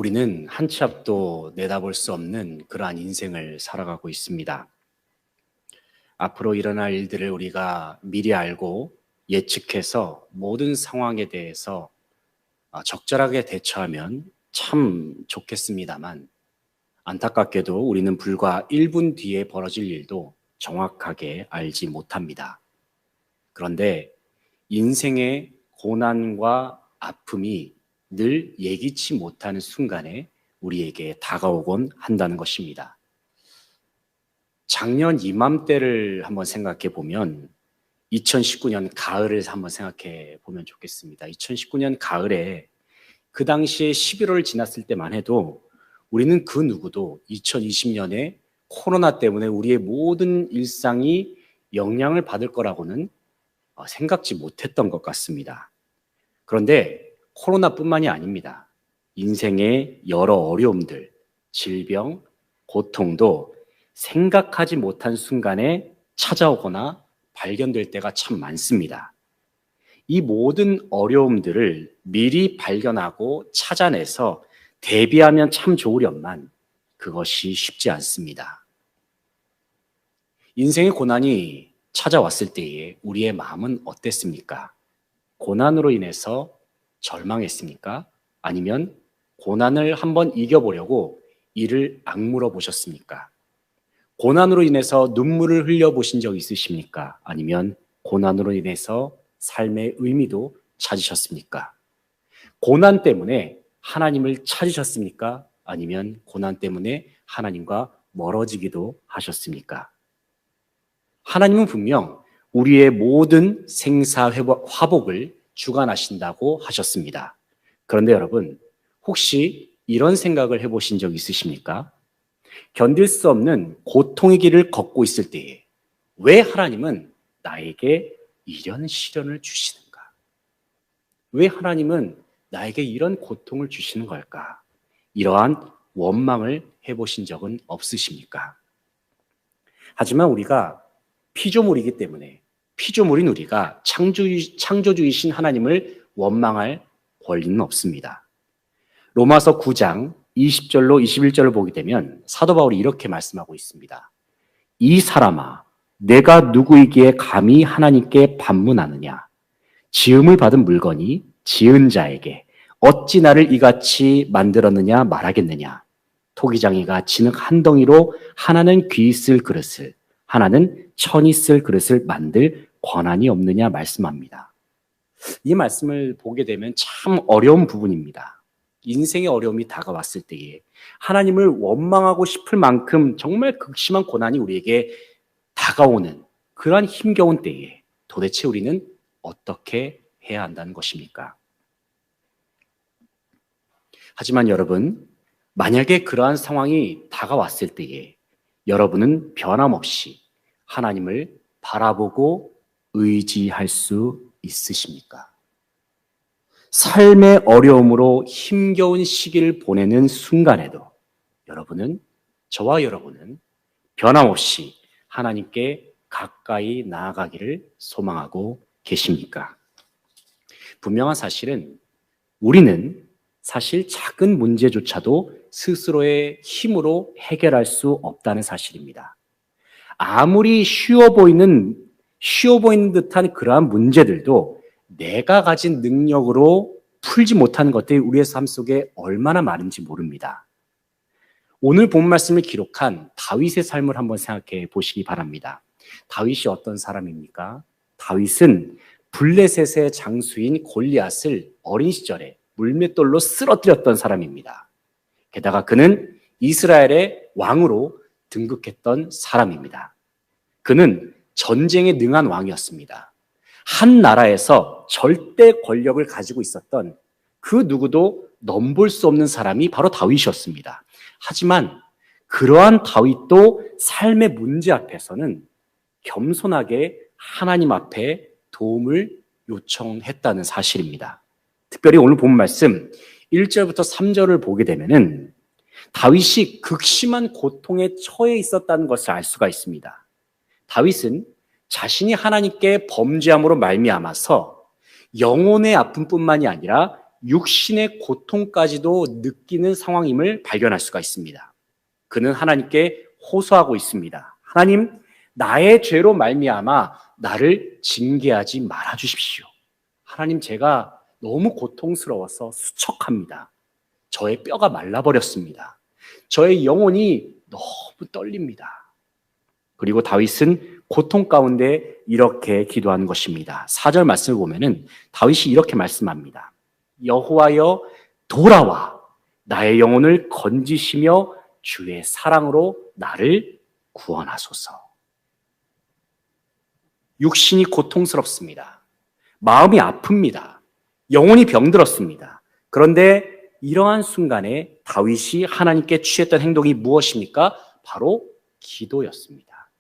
우리는 한 치 앞도 내다볼 수 없는 그러한 인생을 살아가고 있습니다. 앞으로 일어날 일들을 우리가 미리 알고 예측해서 모든 상황에 대해서 적절하게 대처하면 참 좋겠습니다만, 안타깝게도 우리는 불과 1분 뒤에 벌어질 일도 정확하게 알지 못합니다. 그런데 인생의 고난과 아픔이 늘 예기치 못하는 순간에 우리에게 다가오곤 한다는 것입니다. 작년 이맘때를 한번 생각해 보면 2019년 가을을 한번 생각해 보면 좋겠습니다. 2019년 가을에 그 당시에 11월 지났을 때만 해도 우리는 그 누구도 2020년에 코로나 때문에 우리의 모든 일상이 영향을 받을 거라고는 생각지 못했던 것 같습니다. 그런데 코로나뿐만이 아닙니다. 인생의 여러 어려움들, 질병, 고통도 생각하지 못한 순간에 찾아오거나 발견될 때가 참 많습니다. 이 모든 어려움들을 미리 발견하고 찾아내서 대비하면 참 좋으련만 그것이 쉽지 않습니다. 인생의 고난이 찾아왔을 때에 우리의 마음은 어땠습니까? 고난으로 인해서 절망했습니까? 아니면 고난을 한번 이겨보려고 이를 악물어 보셨습니까? 고난으로 인해서 눈물을 흘려보신 적 있으십니까? 아니면 고난으로 인해서 삶의 의미도 찾으셨습니까? 고난 때문에 하나님을 찾으셨습니까? 아니면 고난 때문에 하나님과 멀어지기도 하셨습니까? 하나님은 분명 우리의 모든 생사화복을 주관하신다고 하셨습니다. 그런데 여러분, 혹시 이런 생각을 해보신 적 있으십니까? 견딜 수 없는 고통의 길을 걷고 있을 때에 왜 하나님은 나에게 이런 시련을 주시는가? 왜 하나님은 나에게 이런 고통을 주시는 걸까? 이러한 원망을 해보신 적은 없으십니까? 하지만 우리가 피조물이기 때문에 피조물인 우리가 창조주이신 하나님을 원망할 권리는 없습니다. 로마서 9장 20절로 21절을 보게 되면 사도 바울이 이렇게 말씀하고 있습니다. 이 사람아, 내가 누구이기에 감히 하나님께 반문하느냐? 지음을 받은 물건이 지은 자에게 어찌 나를 이같이 만들었느냐 말하겠느냐? 토기장이가 진흙 한 덩이로 하나는 귀 있을 그릇을 하나는 천 있을 그릇을 만들 권한이 없느냐 말씀합니다. 이 말씀을 보게 되면 참 어려운 부분입니다. 인생의 어려움이 다가왔을 때에 하나님을 원망하고 싶을 만큼 정말 극심한 고난이 우리에게 다가오는 그러한 힘겨운 때에 도대체 우리는 어떻게 해야 한다는 것입니까? 하지만 여러분, 만약에 그러한 상황이 다가왔을 때에 여러분은 변함없이 하나님을 바라보고 의지할 수 있으십니까? 삶의 어려움으로 힘겨운 시기를 보내는 순간에도 저와 여러분은 변함없이 하나님께 가까이 나아가기를 소망하고 계십니까? 분명한 사실은 우리는 사실 작은 문제조차도 스스로의 힘으로 해결할 수 없다는 사실입니다. 아무리 쉬워 보이는 듯한 그러한 문제들도 내가 가진 능력으로 풀지 못하는 것들이 우리의 삶 속에 얼마나 많은지 모릅니다. 오늘 본 말씀을 기록한 다윗의 삶을 한번 생각해 보시기 바랍니다. 다윗이 어떤 사람입니까? 다윗은 블레셋의 장수인 골리앗을 어린 시절에 물맷돌로 쓰러뜨렸던 사람입니다. 게다가 그는 이스라엘의 왕으로 등극했던 사람입니다. 그는 전쟁에 능한 왕이었습니다. 한 나라에서 절대 권력을 가지고 있었던 그 누구도 넘볼 수 없는 사람이 바로 다윗이었습니다. 하지만 그러한 다윗도 삶의 문제 앞에서는 겸손하게 하나님 앞에 도움을 요청했다는 사실입니다. 특별히 오늘 본 말씀 1절부터 3절을 보게 되면은 다윗이 극심한 고통에 처해 있었다는 것을 알 수가 있습니다. 다윗은 자신이 하나님께 범죄함으로 말미암아서 영혼의 아픔뿐만이 아니라 육신의 고통까지도 느끼는 상황임을 발견할 수가 있습니다. 그는 하나님께 호소하고 있습니다. 하나님, 나의 죄로 말미암아 나를 징계하지 말아 주십시오. 하나님, 제가 너무 고통스러워서 수척합니다. 저의 뼈가 말라버렸습니다. 저의 영혼이 너무 떨립니다. 그리고 다윗은 고통 가운데 이렇게 기도하는 것입니다. 4절 말씀을 보면은 다윗이 이렇게 말씀합니다. 여호와여, 돌아와 나의 영혼을 건지시며 주의 사랑으로 나를 구원하소서. 육신이 고통스럽습니다. 마음이 아픕니다. 영혼이 병들었습니다. 그런데 이러한 순간에 다윗이 하나님께 취했던 행동이 무엇입니까? 바로 기도였습니다.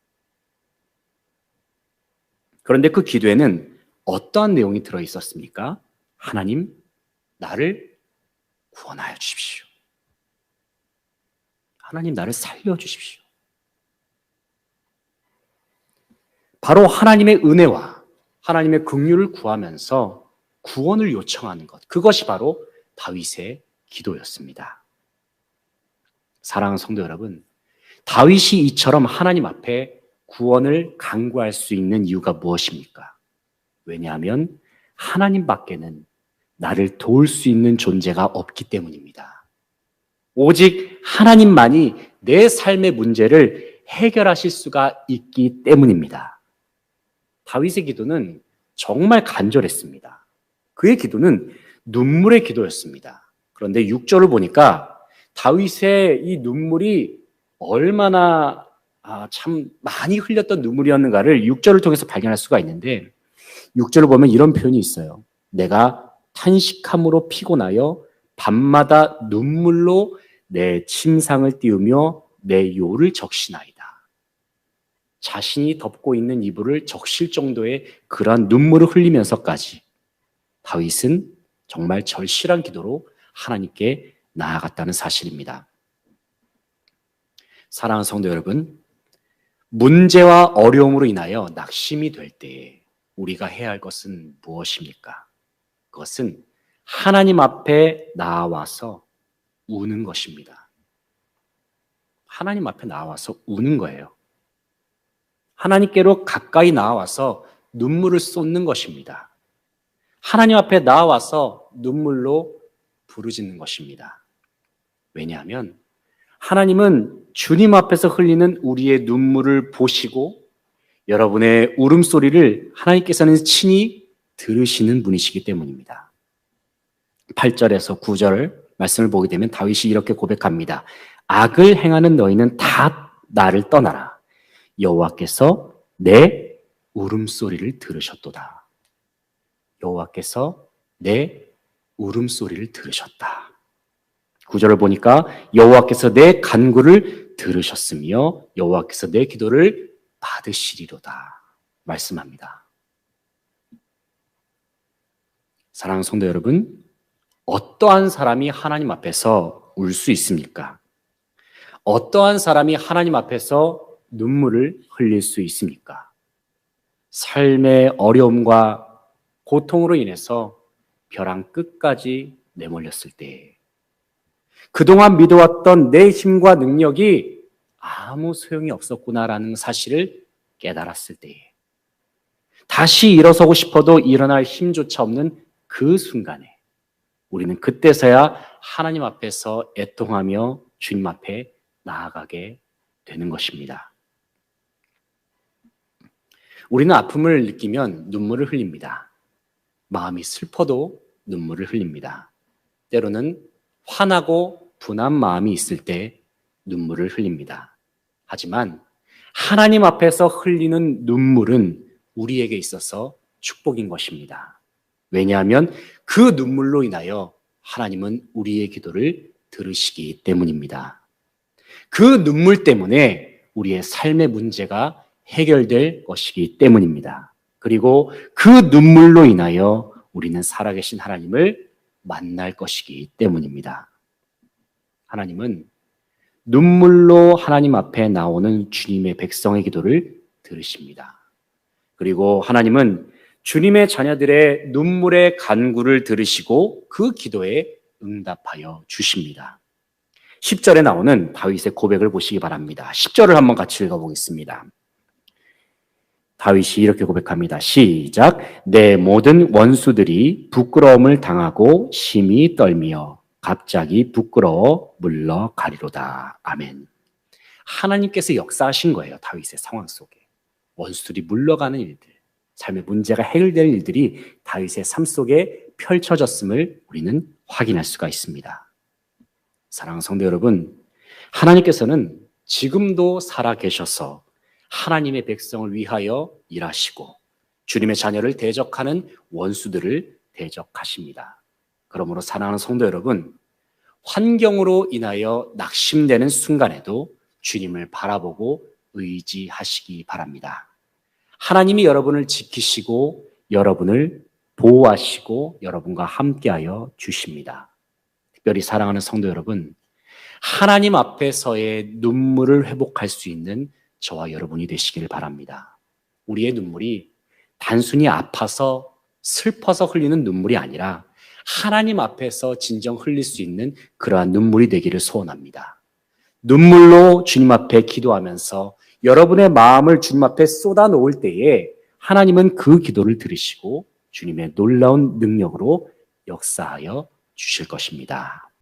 그런데 그 기도에는 어떠한 내용이 들어있었습니까? 하나님, 나를 구원하여 주십시오. 하나님, 나를 살려주십시오. 바로 하나님의 은혜와 하나님의 긍휼을 구하면서 구원을 요청하는 것, 그것이 바로 다윗의 기도였습니다. 사랑하는 성도 여러분, 다윗이 이처럼 하나님 앞에 구원을 간구할 수 있는 이유가 무엇입니까? 왜냐하면 하나님 밖에는 나를 도울 수 있는 존재가 없기 때문입니다. 오직 하나님만이 내 삶의 문제를 해결하실 수가 있기 때문입니다. 다윗의 기도는 정말 간절했습니다. 그의 기도는 눈물의 기도였습니다. 그런데 6절을 보니까 다윗의 이 눈물이 얼마나 참 많이 흘렸던 눈물이었는가를 6절을 통해서 발견할 수가 있는데, 6절을 보면 이런 표현이 있어요. 내가 탄식함으로 피곤하여 밤마다 눈물로 내 침상을 띄우며 내 요를 적시나이다. 자신이 덮고 있는 이불을 적실 정도의 그러한 눈물을 흘리면서까지 다윗은 정말 절실한 기도로 하나님께 나아갔다는 사실입니다. 사랑하는 성도 여러분, 문제와 어려움으로 인하여 낙심이 될 때에 우리가 해야 할 것은 무엇입니까? 그것은 하나님 앞에 나와서 우는 것입니다. 하나님 앞에 나와서 우는 거예요. 하나님께로 가까이 나와서 눈물을 쏟는 것입니다. 하나님 앞에 나와서 눈물로 부르짖는 것입니다. 왜냐하면 하나님은 주님 앞에서 흘리는 우리의 눈물을 보시고 여러분의 울음소리를 하나님께서는 친히 들으시는 분이시기 때문입니다. 8절에서 9절 말씀을 보게 되면 다윗이 이렇게 고백합니다. 악을 행하는 너희는 다 나를 떠나라. 여호와께서 내 울음소리를 들으셨도다. 여호와께서 내 울음소리를 들으셨다. 9절을 보니까 여호와께서 내 간구를 들으셨으며 여호와께서 내 기도를 받으시리로다 말씀합니다. 사랑하는 성도 여러분, 어떠한 사람이 하나님 앞에서 울 수 있습니까? 어떠한 사람이 하나님 앞에서 눈물을 흘릴 수 있습니까? 삶의 어려움과 고통으로 인해서 벼랑 끝까지 내몰렸을 때, 그동안 믿어왔던 내 힘과 능력이 아무 소용이 없었구나라는 사실을 깨달았을 때에, 다시 일어서고 싶어도 일어날 힘조차 없는 그 순간에 우리는 그때서야 하나님 앞에서 애통하며 주님 앞에 나아가게 되는 것입니다. 우리는 아픔을 느끼면 눈물을 흘립니다. 마음이 슬퍼도 눈물을 흘립니다. 때로는 화나고 분한 마음이 있을 때 눈물을 흘립니다. 하지만 하나님 앞에서 흘리는 눈물은 우리에게 있어서 축복인 것입니다. 왜냐하면 그 눈물로 인하여 하나님은 우리의 기도를 들으시기 때문입니다. 그 눈물 때문에 우리의 삶의 문제가 해결될 것이기 때문입니다. 그리고 그 눈물로 인하여 우리는 살아계신 하나님을 만날 것이기 때문입니다. 하나님은 눈물로 하나님 앞에 나오는 주님의 백성의 기도를 들으십니다. 그리고 하나님은 주님의 자녀들의 눈물의 간구를 들으시고 그 기도에 응답하여 주십니다. 10절에 나오는 다윗의 고백을 보시기 바랍니다. 10절을 한번 같이 읽어보겠습니다. 다윗이 이렇게 고백합니다. 시작. 내 모든 원수들이 부끄러움을 당하고 심히 떨며 갑자기 부끄러워 물러가리로다. 아멘. 하나님께서 역사하신 거예요. 다윗의 상황 속에. 원수들이 물러가는 일들, 삶의 문제가 해결되는 일들이 다윗의 삶 속에 펼쳐졌음을 우리는 확인할 수가 있습니다. 사랑하는 성도 여러분, 하나님께서는 지금도 살아계셔서 하나님의 백성을 위하여 일하시고 주님의 자녀를 대적하는 원수들을 대적하십니다. 그러므로 사랑하는 성도 여러분, 환경으로 인하여 낙심되는 순간에도 주님을 바라보고 의지하시기 바랍니다. 하나님이 여러분을 지키시고 여러분을 보호하시고 여러분과 함께하여 주십니다. 특별히 사랑하는 성도 여러분, 하나님 앞에서의 눈물을 회복할 수 있는 저와 여러분이 되시길 바랍니다. 우리의 눈물이 단순히 아파서 슬퍼서 흘리는 눈물이 아니라 하나님 앞에서 진정 흘릴 수 있는 그러한 눈물이 되기를 소원합니다. 눈물로 주님 앞에 기도하면서 여러분의 마음을 주님 앞에 쏟아놓을 때에 하나님은 그 기도를 들으시고 주님의 놀라운 능력으로 역사하여 주실 것입니다.